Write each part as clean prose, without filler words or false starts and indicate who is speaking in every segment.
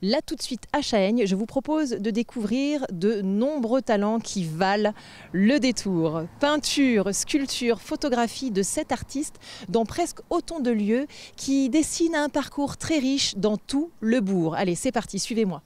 Speaker 1: Là, tout de suite, à Chaëgne, je vous propose de découvrir de nombreux talents qui valent le détour. Peinture, sculpture, photographie de 7 artistes dans presque autant de lieux qui dessinent un parcours très riche dans tout le bourg. Allez, c'est parti, suivez-moi.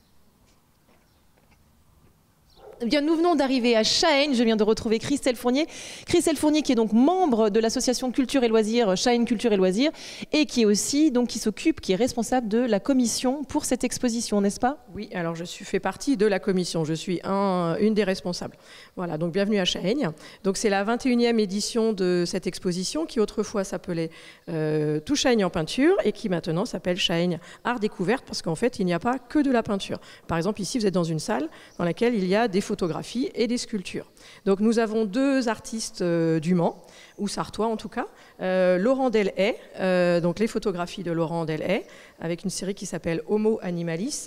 Speaker 1: Eh bien, nous venons d'arriver à Chaëgne. Je viens de retrouver Christelle Fournier. Christelle Fournier qui est donc membre de l'association Culture et Loisirs, Chaëgne Culture et Loisirs, et qui est aussi, donc, qui est responsable de la commission pour cette exposition, n'est-ce pas?
Speaker 2: Oui, alors je fais partie de la commission. Je suis une des responsables. Voilà, donc bienvenue à Chaëgne. Donc c'est la 21e édition de cette exposition qui autrefois s'appelait Tout Chaëgne en peinture et qui maintenant s'appelle Chaëgne Art Découverte parce qu'en fait, il n'y a pas que de la peinture. Par exemple, ici, vous êtes dans une salle dans laquelle il y a des photographies et des sculptures. Donc nous avons 2 artistes du Mans, ou sartois en tout cas, Laurent Delhaye, donc les photographies de Laurent Delhaye, avec une série qui s'appelle Homo Animalis.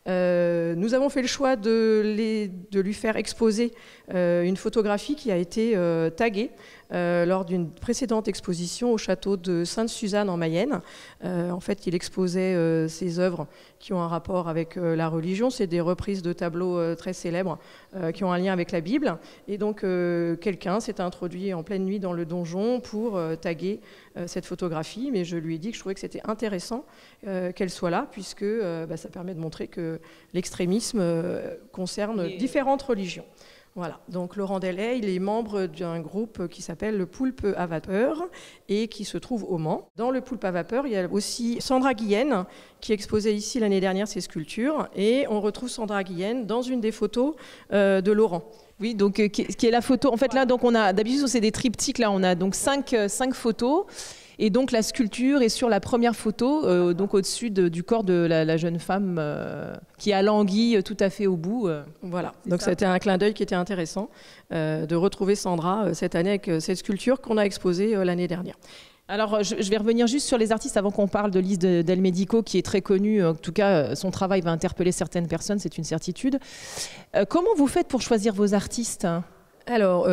Speaker 2: Nous avons fait le choix de lui faire exposer une photographie qui a été taguée lors d'une précédente exposition au château de Sainte-Suzanne en Mayenne. En fait, il exposait ses œuvres qui ont un rapport avec la religion. C'est des reprises de tableaux très célèbres qui ont un lien avec la Bible. Et donc, quelqu'un s'est introduit en pleine nuit dans le donjon pour taguer cette photographie. Mais je lui ai dit que je trouvais que c'était intéressant qu'elle soit là, puisque ça permet de montrer que l'extrémisme concerne différentes religions. Voilà, donc Laurent Delhaye, il est membre d'un groupe qui s'appelle le Poulpe à vapeur et qui se trouve au Mans. Dans le Poulpe à vapeur, il y a aussi Sandra Guillen qui exposait ici l'année dernière ses sculptures et on retrouve Sandra Guillen dans une des photos de Laurent.
Speaker 1: Oui, donc qui est la photo. En fait, là, donc on a d'habitude c'est des triptyques. Là, on a donc 5 photos. Et donc la sculpture est sur la première photo, donc au-dessus du corps de la jeune femme qui a l'anguille tout à fait au bout.
Speaker 2: Voilà, donc c'était un clin d'œil qui était intéressant de retrouver Sandra cette année avec cette sculpture qu'on a exposée l'année dernière.
Speaker 1: Alors, je vais revenir juste sur les artistes avant qu'on parle de Lise Del Medico, qui est très connue. En tout cas, son travail va interpeller certaines personnes, c'est une certitude. Comment vous faites pour choisir vos artistes?
Speaker 2: Alors,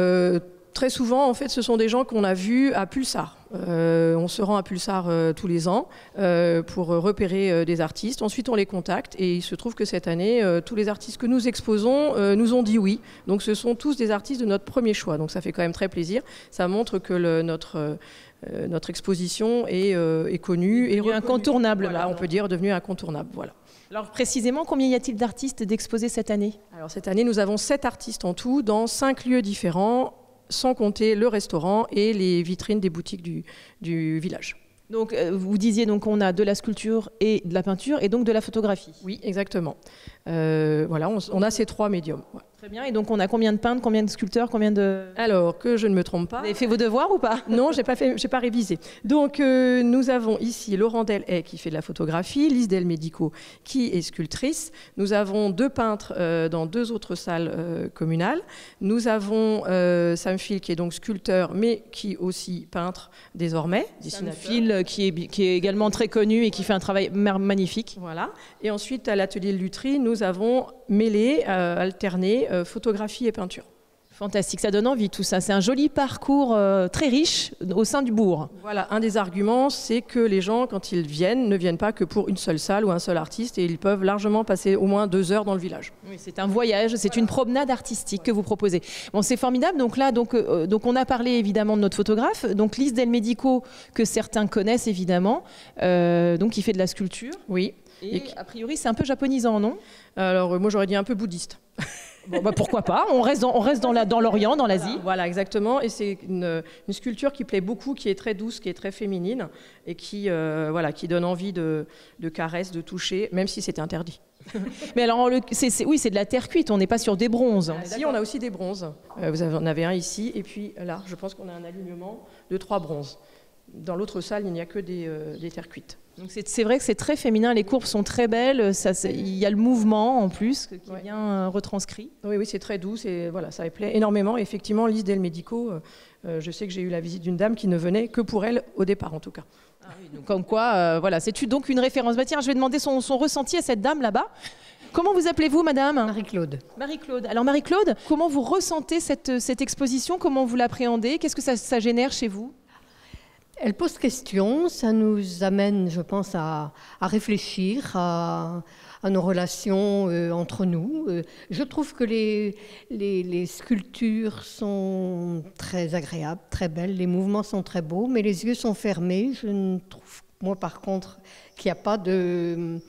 Speaker 2: très souvent, en fait, ce sont des gens qu'on a vus à Pulsar. On se rend à Pulsar tous les ans pour repérer des artistes. Ensuite, on les contacte et il se trouve que cette année, tous les artistes que nous exposons nous ont dit oui. Donc, ce sont tous des artistes de notre premier choix. Donc, ça fait quand même très plaisir. Ça montre que notre exposition est connue et
Speaker 1: incontournable.
Speaker 2: Voilà, on peut dire devenue incontournable. Voilà.
Speaker 1: Alors précisément, combien y a-t-il d'artistes d'exposés cette année?
Speaker 2: Alors cette année, nous avons 7 artistes en tout dans 5 lieux différents, sans compter le restaurant et les vitrines des boutiques du village.
Speaker 1: Donc vous disiez donc qu'on a de la sculpture et de la peinture et donc de la photographie.
Speaker 2: Oui, exactement. Voilà, on a ces 3 médiums. Ouais.
Speaker 1: Très bien. Et donc on a combien de peintres, combien de sculpteurs, combien de...
Speaker 2: Alors que je ne me trompe pas.
Speaker 1: Vous avez fait vos devoirs ou pas?
Speaker 2: Non, j'ai pas révisé. Donc nous avons ici Laurent Delhaye qui fait de la photographie, Lise Del Medico qui est sculptrice. Nous avons 2 peintres dans 2 autres salles communales. Nous avons Sam Phil qui est donc sculpteur mais qui est aussi peintre désormais.
Speaker 1: Sam Phil qui est également très connu et qui fait un travail magnifique.
Speaker 2: Voilà. Et ensuite à l'atelier Lutry, nous avons mêlé, alterné photographie et peinture.
Speaker 1: Fantastique, ça donne envie tout ça. C'est un joli parcours très riche au sein du bourg.
Speaker 2: Voilà, un des arguments, c'est que les gens, quand ils viennent, ne viennent pas que pour une seule salle ou un seul artiste et ils peuvent largement passer au moins 2 heures dans le village.
Speaker 1: Oui, c'est un voyage, c'est une promenade artistique que vous proposez. Bon, c'est formidable. Donc là, donc on a parlé évidemment de notre photographe, donc Lise Del Medico, que certains connaissent évidemment, donc qui fait de la sculpture.
Speaker 2: Oui.
Speaker 1: Et a priori, c'est un peu japonisant, non?
Speaker 2: Alors, moi, j'aurais dit un peu bouddhiste.
Speaker 1: Bon, pourquoi pas, on reste dans l'Orient, dans l'Asie.
Speaker 2: Voilà, exactement. Et c'est une sculpture qui plaît beaucoup, qui est très douce, qui est très féminine et qui donne envie de caresses, de toucher, même si c'est interdit.
Speaker 1: Mais alors, oui, c'est de la terre cuite, on n'est pas sur des bronzes.
Speaker 2: Si, on a aussi des bronzes. Vous en avez un ici, et puis là, je pense qu'on a un alignement de 3 bronzes. Dans l'autre salle, il n'y a que des terres cuites.
Speaker 1: Donc c'est vrai que c'est très féminin, les courbes sont très belles, il y a le mouvement en plus qui est bien retranscrit.
Speaker 2: Oui, c'est très doux, voilà, ça plaît énormément. Et effectivement, Lise Del Medico, je sais que j'ai eu la visite d'une dame qui ne venait que pour elle, au départ en tout cas.
Speaker 1: Ah oui, donc comme quoi, voilà, c'est donc une référence. Bah, tiens, je vais demander son ressenti à cette dame là-bas. Comment vous appelez-vous, madame?
Speaker 3: Marie-Claude.
Speaker 1: Marie-Claude. Alors Marie-Claude, comment vous ressentez cette exposition? Comment vous l'appréhendez? Qu'est-ce que ça génère chez vous?
Speaker 3: Elle pose question, ça nous amène, je pense, à réfléchir à nos relations entre nous. Je trouve que les sculptures sont très agréables, très belles, les mouvements sont très beaux, mais les yeux sont fermés. Je ne trouve, moi par contre, qu'il n'y a pas de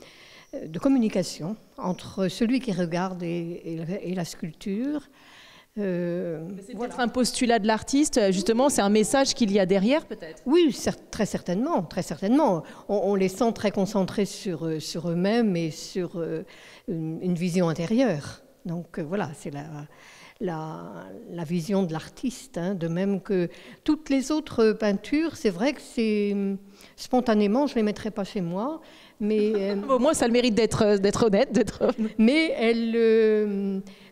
Speaker 3: communication entre celui qui regarde et la sculpture.
Speaker 1: C'est peut-être un postulat de l'artiste, justement, c'est un message qu'il y a derrière peut-être.
Speaker 3: Oui, très certainement, très certainement. On les sent très concentrés sur eux-mêmes et sur une vision intérieure. Donc voilà, c'est la vision de l'artiste, hein, de même que toutes les autres peintures. C'est vrai que c'est spontanément, je ne les mettrais pas chez moi, mais
Speaker 1: au moins ça a le mérite d'être honnête,
Speaker 3: mais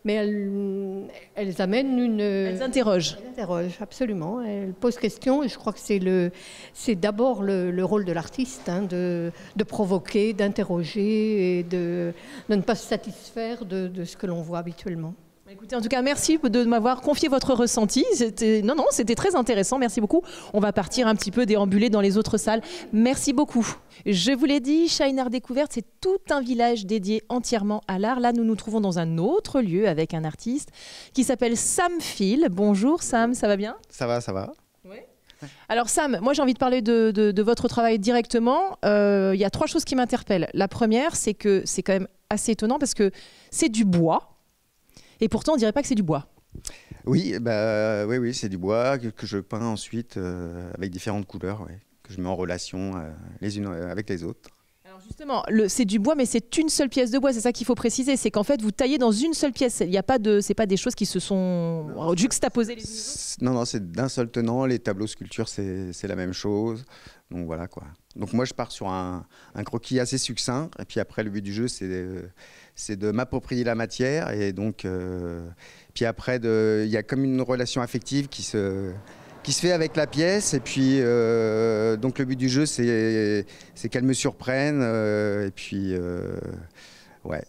Speaker 3: elles amènent une...
Speaker 1: Elles interrogent.
Speaker 3: Elles interrogent, absolument. Elles posent question et je crois que c'est d'abord le rôle de l'artiste, hein, de provoquer, d'interroger et de ne pas se satisfaire de ce que l'on voit habituellement.
Speaker 1: Écoutez, en tout cas, merci de m'avoir confié votre ressenti. C'était très intéressant. Merci beaucoup. On va partir un petit peu déambuler dans les autres salles. Merci beaucoup. Je vous l'ai dit, Shine Art Découverte, c'est tout un village dédié entièrement à l'art. Là, nous nous trouvons dans un autre lieu avec un artiste qui s'appelle Sam Phil. Bonjour Sam, ça va bien ?
Speaker 4: Ça va, ça va.
Speaker 1: Ouais. Alors Sam, moi j'ai envie de parler de votre travail directement. Il y a 3 choses qui m'interpellent. La première, c'est que c'est quand même assez étonnant parce que c'est du bois. Et pourtant, on ne dirait pas que c'est du bois.
Speaker 4: Oui, oui, c'est du bois que je peins ensuite avec différentes couleurs, ouais, que je mets en relation les unes avec les autres.
Speaker 1: Alors justement, c'est du bois, mais c'est une seule pièce de bois. C'est ça qu'il faut préciser, c'est qu'en fait, vous taillez dans une seule pièce. Il n'y a pas c'est pas des choses qui se sont juxtaposées les unes aux autres.
Speaker 4: Non, c'est d'un seul tenant. Les tableaux sculptures, c'est la même chose. Donc voilà quoi. Donc moi, je pars sur un croquis assez succinct. Et puis après, le but du jeu, c'est de m'approprier la matière. Et donc, puis après, il y a comme une relation affective qui se fait avec la pièce. Et puis, donc le but du jeu, c'est qu'elle me surprenne. Et puis, ouais.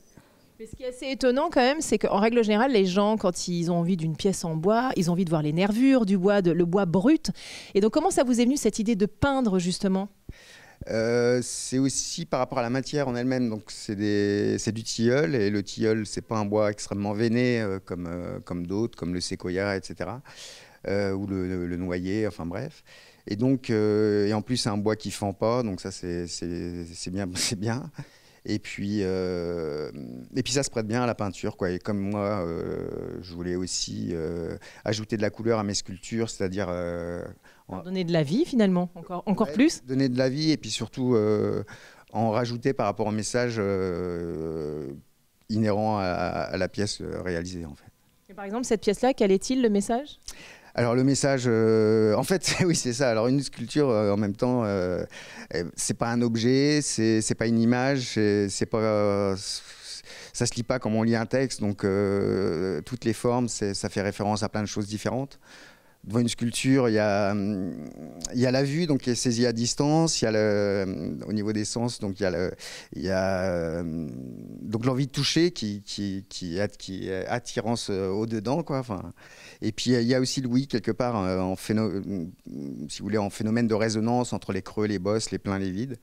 Speaker 1: Mais ce qui est assez étonnant quand même, c'est qu'en règle générale, les gens, quand ils ont envie d'une pièce en bois, ils ont envie de voir les nervures du bois, le bois brut. Et donc, comment ça vous est venu cette idée de peindre justement ?
Speaker 4: C'est aussi par rapport à la matière en elle-même. Donc c'est du tilleul, et le tilleul, c'est pas un bois extrêmement veiné comme d'autres, comme le séquoia, etc. Ou le noyer, enfin bref. Et donc, et en plus, c'est un bois qui fend pas, donc ça c'est bien, c'est bien. Et puis ça se prête bien à la peinture, quoi. Et comme moi, je voulais aussi ajouter de la couleur à mes sculptures, c'est-à-dire
Speaker 1: donner de la vie finalement, encore ouais, plus.
Speaker 4: Donner de la vie, et puis surtout en rajouter par rapport au message inhérent à la pièce réalisée, en fait.
Speaker 1: Et par exemple, cette pièce-là, quel est-il le message ?
Speaker 4: Alors le message, en fait, oui, c'est ça. Alors une sculpture, en même temps, c'est pas un objet, c'est pas une image, c'est pas, ça se lit pas comme on lit un texte. Donc toutes les formes, ça fait référence à plein de choses différentes. Devant une sculpture, il y a la vue, donc qui est saisie à distance. Il y a au niveau des sens, donc il y a donc l'envie de toucher qui est attirance au dedans, quoi. Enfin, et puis il y a aussi l'ouïe quelque part si vous voulez, en phénomène de résonance entre les creux, les bosses, les pleins, les vides.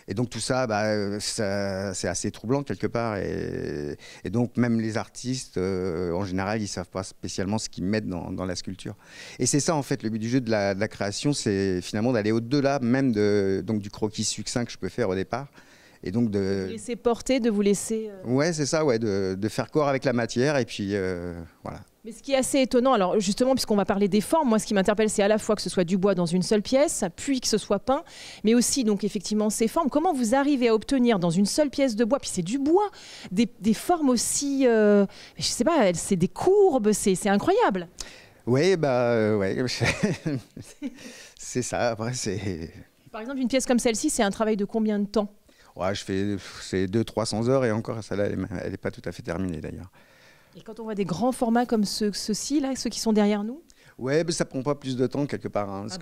Speaker 4: Et donc tout ça, c'est assez troublant quelque part. Et donc même les artistes, en général, ils ne savent pas spécialement ce qu'ils mettent dans la sculpture. Et c'est ça en fait le but du jeu de la création, c'est finalement d'aller au-delà même donc du croquis succinct que je peux faire au départ. Et donc
Speaker 1: de vous laisser porter, de vous laisser...
Speaker 4: Ouais, c'est ça, ouais, de faire corps avec la matière, et puis voilà.
Speaker 1: Mais ce qui est assez étonnant, alors justement, puisqu'on va parler des formes, moi ce qui m'interpelle, c'est à la fois que ce soit du bois dans une seule pièce, puis que ce soit peint, mais aussi donc effectivement ces formes. Comment vous arrivez à obtenir dans une seule pièce de bois, puis c'est du bois, des formes aussi, je sais pas, c'est des courbes, c'est incroyable.
Speaker 4: Oui, ouais, c'est ça. Après,
Speaker 1: Par exemple, une pièce comme celle-ci, c'est un travail de combien de temps ?
Speaker 4: Ouais, c'est 200-300 heures, et encore, celle-là, elle n'est pas tout à fait terminée d'ailleurs.
Speaker 1: Et quand on voit des grands formats comme ceux-ci, là, ceux qui sont derrière nous ?
Speaker 4: Ouais, ça prend pas plus de temps quelque part. Hein, parce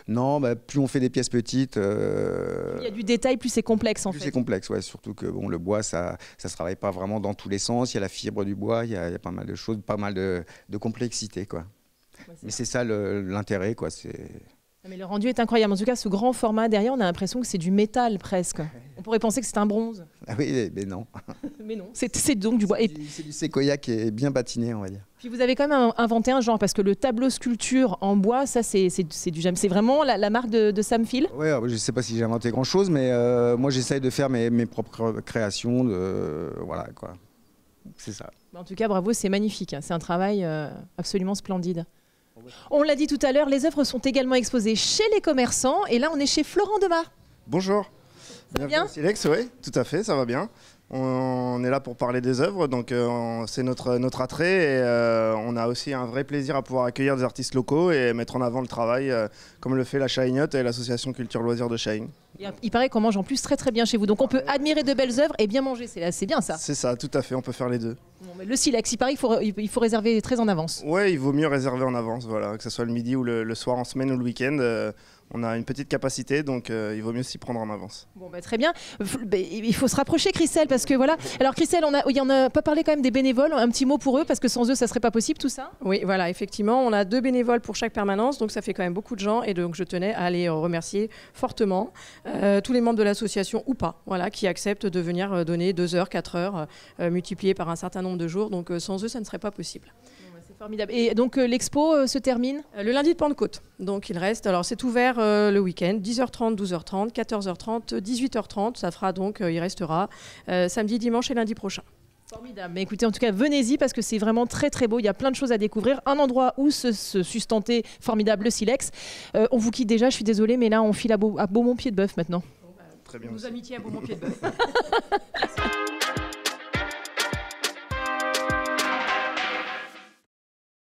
Speaker 4: non, plus on fait des pièces petites...
Speaker 1: Il y a du détail, plus c'est complexe en fait.
Speaker 4: Plus c'est complexe, ouais. Surtout que bon, le bois, ça se travaille pas vraiment dans tous les sens. Il y a la fibre du bois, il y a pas mal de choses, pas mal de complexité, quoi. Ouais, mais c'est ça l'intérêt, quoi.
Speaker 1: Mais le rendu est incroyable. En tout cas, ce grand format derrière, on a l'impression que c'est du métal presque. On pourrait penser que c'est un bronze.
Speaker 4: Ah oui, mais non.
Speaker 1: Mais non, c'est donc du bois. Et
Speaker 4: C'est du séquoia qui est bien patiné, on va dire.
Speaker 1: puis vous avez quand même inventé un genre, parce que le tableau sculpture en bois, ça c'est du jamais. C'est vraiment la marque de Sam Phil.
Speaker 4: Ouais, je ne sais pas si j'ai inventé grand-chose, mais moi j'essaye de faire mes propres créations. Voilà, quoi. C'est ça.
Speaker 1: En tout cas, bravo, c'est magnifique. C'est un travail absolument splendide. On l'a dit tout à l'heure, les œuvres sont également exposées chez les commerçants. Et là, on est chez Florent Demar.
Speaker 5: Bonjour.
Speaker 1: Ça va bien ?
Speaker 5: Bienvenue au Silex, oui, tout à fait, ça va bien. On est là pour parler des œuvres, donc c'est notre attrait et on a aussi un vrai plaisir à pouvoir accueillir des artistes locaux et mettre en avant le travail comme le fait la Chahignotte et l'association Culture Loisirs de Chahignes.
Speaker 1: Il paraît qu'on mange en plus très très bien chez vous. Donc on peut admirer de belles œuvres et bien manger. C'est bien ça.
Speaker 5: C'est ça, tout à fait, on peut faire les deux.
Speaker 1: Bon, mais le silex, il paraît qu'il faut réserver très en avance.
Speaker 5: Ouais, il vaut mieux réserver en avance, voilà, que ce soit le midi ou le soir, en semaine ou le week-end. On a une petite capacité, donc il vaut mieux s'y prendre en avance.
Speaker 1: Bon, très bien. Il faut se rapprocher, Christelle, parce que voilà. Alors Christelle, il y en a pas parlé quand même des bénévoles. Un petit mot pour eux, parce que sans eux, ça serait pas possible tout ça.
Speaker 2: Oui, voilà, effectivement, on a 2 bénévoles pour chaque permanence, donc ça fait quand même beaucoup de gens, et donc je tenais à les remercier fortement tous les membres de l'association ou pas, voilà, qui acceptent de venir donner 2 heures, 4 heures, multipliées par un certain nombre de jours. Donc sans eux, ça ne serait pas possible.
Speaker 1: C'est formidable. Et donc l'expo se termine
Speaker 2: le lundi de Pentecôte. Donc il reste, alors c'est ouvert le week-end, 10h30, 12h30, 14h30, 18h30. Ça fera donc, il restera samedi, dimanche et lundi prochain.
Speaker 1: Formidable. Mais écoutez, en tout cas, venez-y parce que c'est vraiment très très beau. Il y a plein de choses à découvrir. Un endroit où se sustenter formidable, le silex. On vous quitte déjà, je suis désolée, mais là on file à Beaumont-Pied-de-Bœuf maintenant.
Speaker 5: Très bien.
Speaker 2: Nos amitiés à Beaumont-Pied-de-Bœuf.